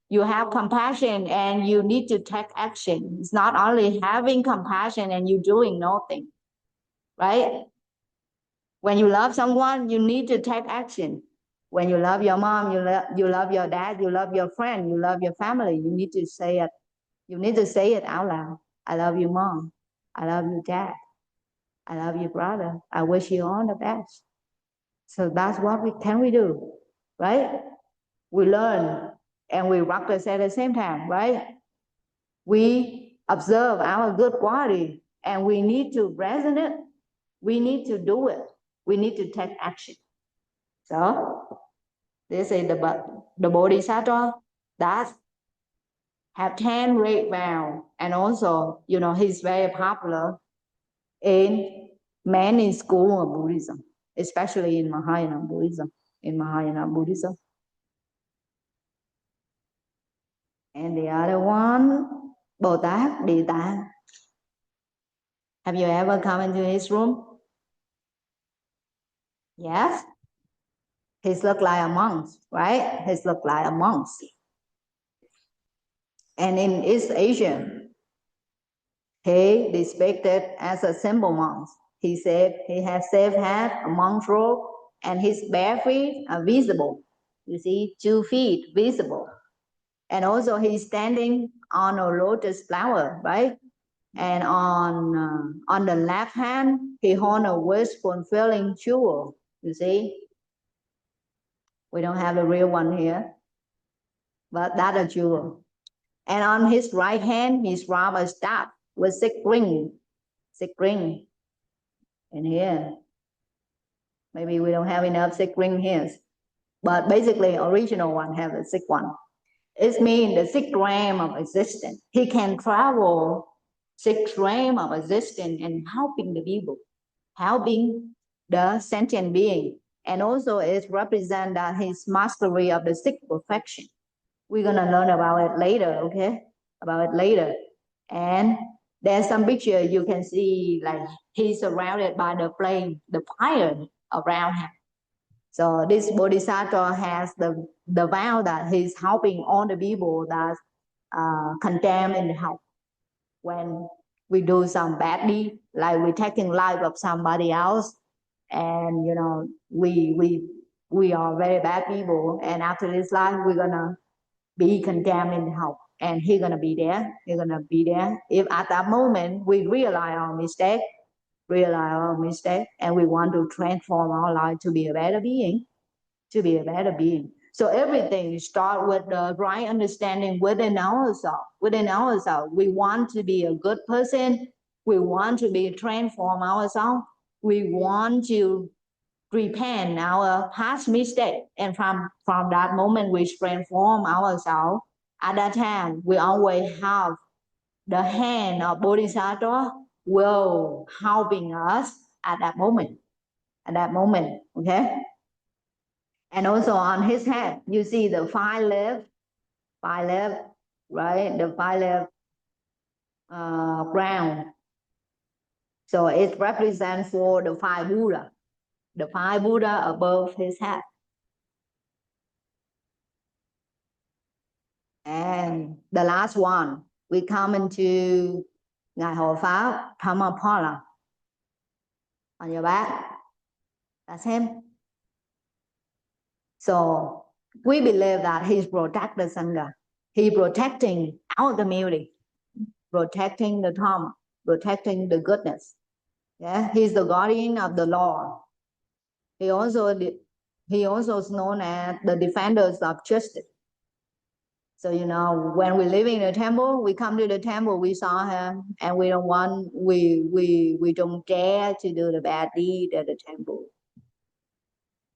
You have compassion and you need to take action. It's not only having compassion and you doing nothing, right? When you love someone, you need to take action. When you love your mom, you love your dad, you love your friend, you love your family, you need to say it. You need to say it out loud. I love you, mom. I love you, dad. I love you, brother. I wish you all the best. So that's what we do, right? We learn and we practice at the same time, right? We observe our good quality and we need to present it. We need to do it. We need to take action. So this is the Bodhisattva that have 10 great vows, and also, he's very popular in many schools of Buddhism, especially in Mahayana Buddhism. And the other one, Bồ Tát Địa Tạng. Have you ever come into his room? Yes. He looks like a monk, right? He looks like a monk. And in East Asia, he depicted as a simple monk. He said he has shaved head, a monk's robe, and his bare feet are visible. You see, 2 feet visible. And also he's standing on a lotus flower, right? And on the left hand, he holds a wish-fulfilling jewel. You see, we don't have the real one here, but that's a jewel. And on his right hand, he's wrapped a staff with 6 rings. 6 rings in here. Maybe we don't have enough 6 rings here, but basically, original one has a 6th one. It means the 6th realm of existence. He can travel 6 realm of existence and helping the people, helping the sentient being. And also it represents that his mastery of the 6th perfection. We're going to learn about it later, okay? And there's some picture you can see, like he's surrounded by the flame, the fire around him. So this Bodhisattva has the vow that he's helping all the people that condemned in the hell. When we do some bad deed, like we're taking life of somebody else, and we are very bad people, and after this life we're gonna be condemned in hell, and he's gonna be there. If at that moment we realize our mistake, and we want to transform our life to be a better being. So everything starts with the right understanding within ourselves. We want to be a good person. We want to be transform ourselves. We want to repent our past mistake. And from that moment, we transform ourselves. At that time, we always have the hand of Bodhisattva will helping us at that moment. Okay? And also on his head, you see the 5 legs, right? The 5 legs crown. So it represents for the 5 Buddha. the 5 Buddha above his head. And the last one, we come into Ngài Hộ Pháp Dhammapada on your back. That's him. So we believe that he's protecting the Sangha. He's protecting our community, protecting the Dhamma, protecting the goodness. Yeah, he's the guardian of the law. He also is known as the defenders of justice. So you know, when we live in the temple, we come to the temple, we saw him, and we don't dare to do the bad deed at the temple.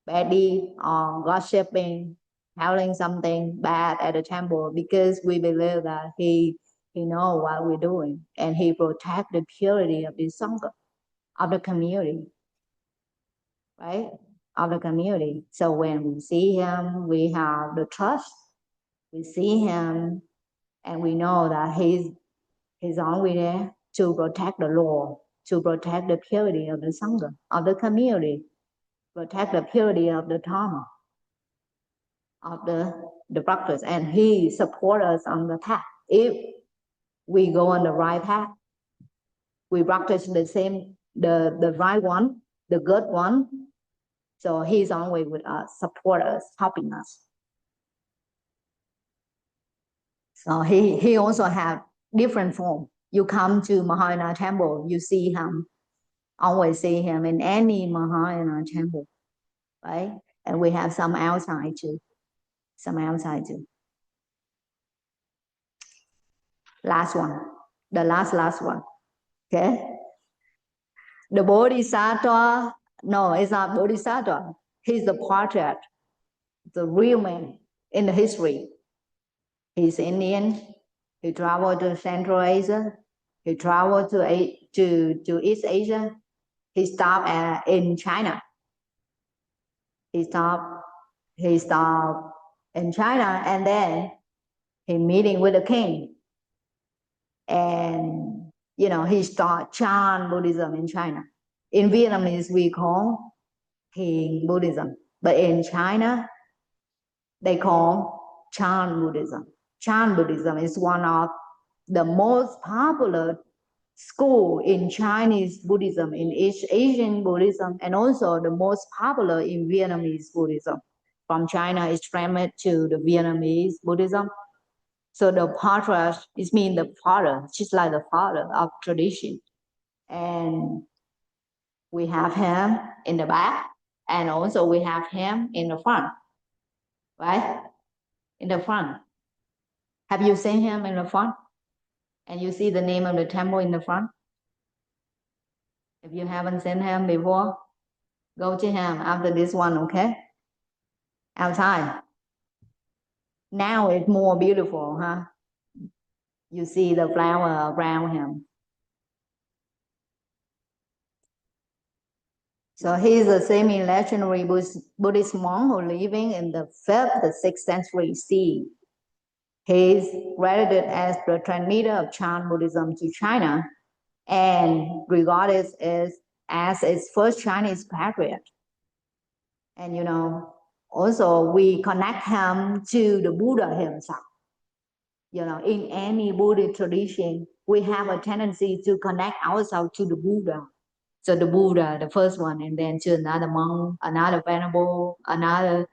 Bad deed or gossiping, telling something bad at the temple, because we believe that he knows what we're doing, and he protects the purity of the Sangha, of the community, right? Of the community. So when we see him, we have the trust. We see him, and we know that he's only there to protect the law, to protect the purity of the Sangha, of the community, protect the purity of the Dhamma, of the practice, and he supports us on the path. If we go on the right path, we practice the right one, the good one. So he's always with us, support us, helping us. So he also have different form. You come to Mahayana temple, you see him, always see him in any Mahayana temple, right? And we have some outside too. Last one, the last one, okay? The Bodhisattva, no, it's not Bodhisattva. He's the portrait, the real man in the history. He's Indian. He traveled to Central Asia. He traveled to East Asia. He stopped in China. He stopped in China, and then he meeting with the king. And you know, he started Chan Buddhism in China. In Vietnamese, we call Thiền Buddhism, but in China, they call Chan Buddhism. Chan Buddhism is one of the most popular school in Chinese Buddhism, in East Asian Buddhism, and also the most popular in Vietnamese Buddhism. From China, it's transmitted to the Vietnamese Buddhism. So the portrait, it means the father, just like the father of tradition. And we have him in the back, and also we have him in the front, right? In the front. Have you seen him in the front? And you see the name of the temple in the front? If you haven't seen him before, go to him after this one, okay? Outside. Now it's more beautiful, huh? You see the flower around him. So he's a semi-legendary Buddhist monk who living in the 5th to 6th century CE. He's credited as the transmitter of Chan Buddhism to China and regarded as its first Chinese patriarch. And you know, also we connect him to the Buddha himself. You know, in any Buddhist tradition, we have a tendency to connect ourselves to the Buddha. So the Buddha, the first one, and then to another monk, another venerable, another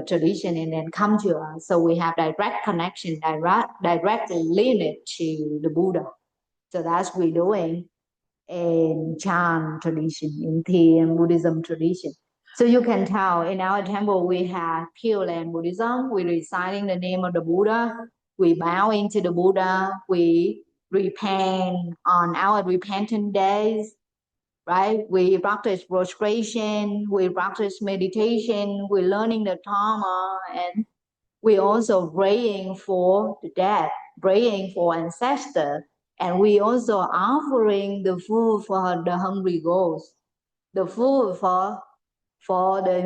tradition, and then come to us. So we have direct connection, direct lineage to the Buddha. So that's what we're doing in Chan tradition, in Thiền Buddhism tradition. So you can tell in our temple we have Pure Land Buddhism. We're reciting the name of the Buddha. We bow into the Buddha. We repent on our repentant days, right? We practice prostration. We practice meditation. We're learning the Dharma, and we also praying for the dead, praying for ancestors. And we also offering the food for the hungry ghosts, the food for the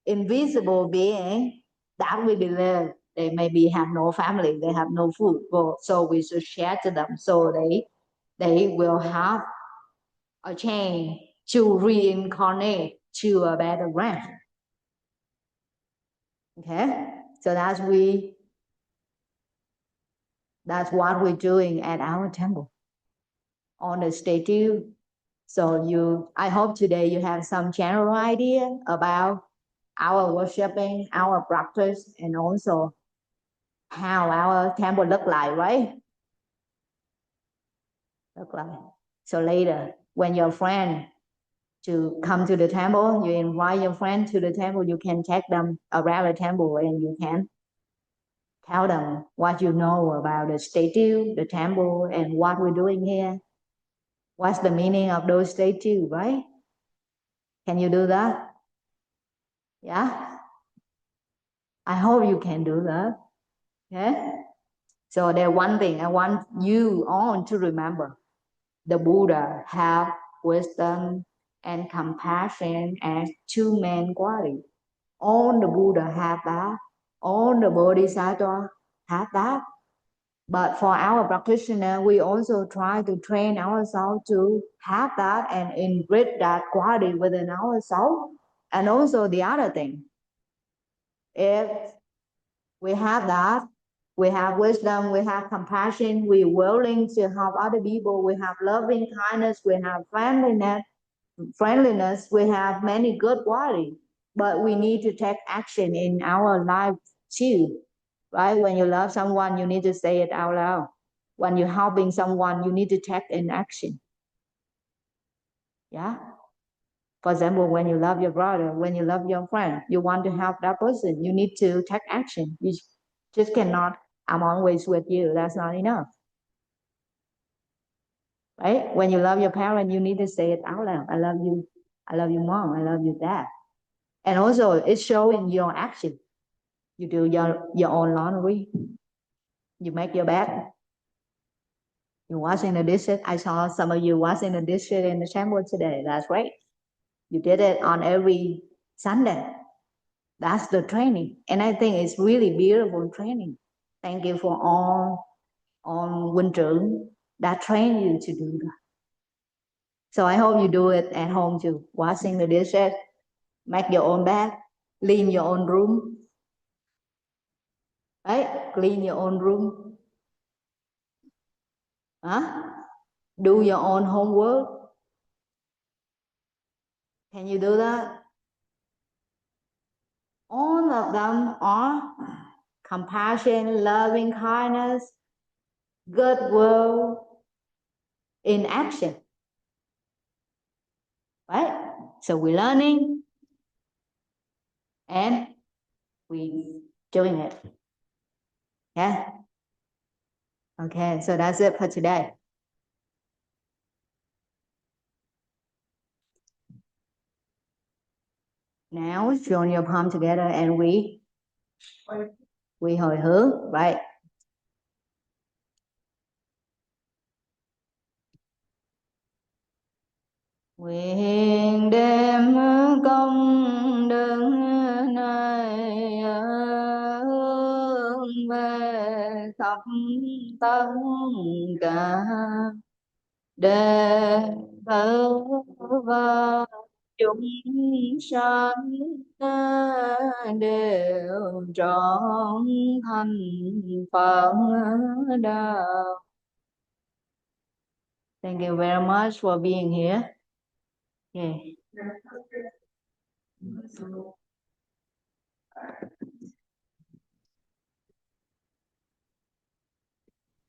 invisible being that we believe they maybe have no family, they have no food. So we should share to them so they will have a change to reincarnate to a better rank. Okay, so that's what we're doing at our temple on the statue. So I hope today you have some general idea about our worshiping, our practice, and also how our temple look like, right? Look like. So later, when your friend to come to the temple, you invite your friend to the temple, you can take them around the temple and you can tell them what you know about the statue, the temple, and what we're doing here. What's the meaning of those statues, right? Can you do that? Yeah? I hope you can do that. Okay? So there's one thing I want you all to remember. The Buddha have wisdom and compassion as two main qualities. All the Buddha have that. All the Bodhisattva have that. But for our practitioner, we also try to train ourselves to have that and enrich that quality within ourselves. And also the other thing, if we have that, we have wisdom, we have compassion, we're willing to help other people, we have loving kindness, we have friendliness, we have many good qualities. But we need to take action in our life too. Right? When you love someone, you need to say it out loud. When you're helping someone, you need to take an action. Yeah. For example, when you love your brother, when you love your friend, you want to help that person, you need to take action. You just cannot, I'm always with you. That's not enough. Right? When you love your parent, you need to say it out loud. I love you. I love you, mom. I love you, dad. And also, it's showing your action. You do your own laundry. You make your bed. You're washing the dishes. I saw some of you washing the dishes in the temple today. That's great. You did it on every Sunday. That's the training. And I think it's really beautiful training. Thank you for all Huynh trưởng that train you to do that. So I hope you do it at home too. Washing the dishes, make your own bed, clean your own room. Right? Clean your own room. Huh? Do your own homework. Can you do that? All of them are compassion, loving kindness, goodwill in action. Right? So we're learning and we're doing it. Yeah. Okay, so that's it for today. Now join your palm together and we hồi hướng, right? Nguyện đem công đức này hướng về khắp tất cả đệ tử và chúng sanh đều trọn thành Phật đạo. Thank you very much for being here. Okay.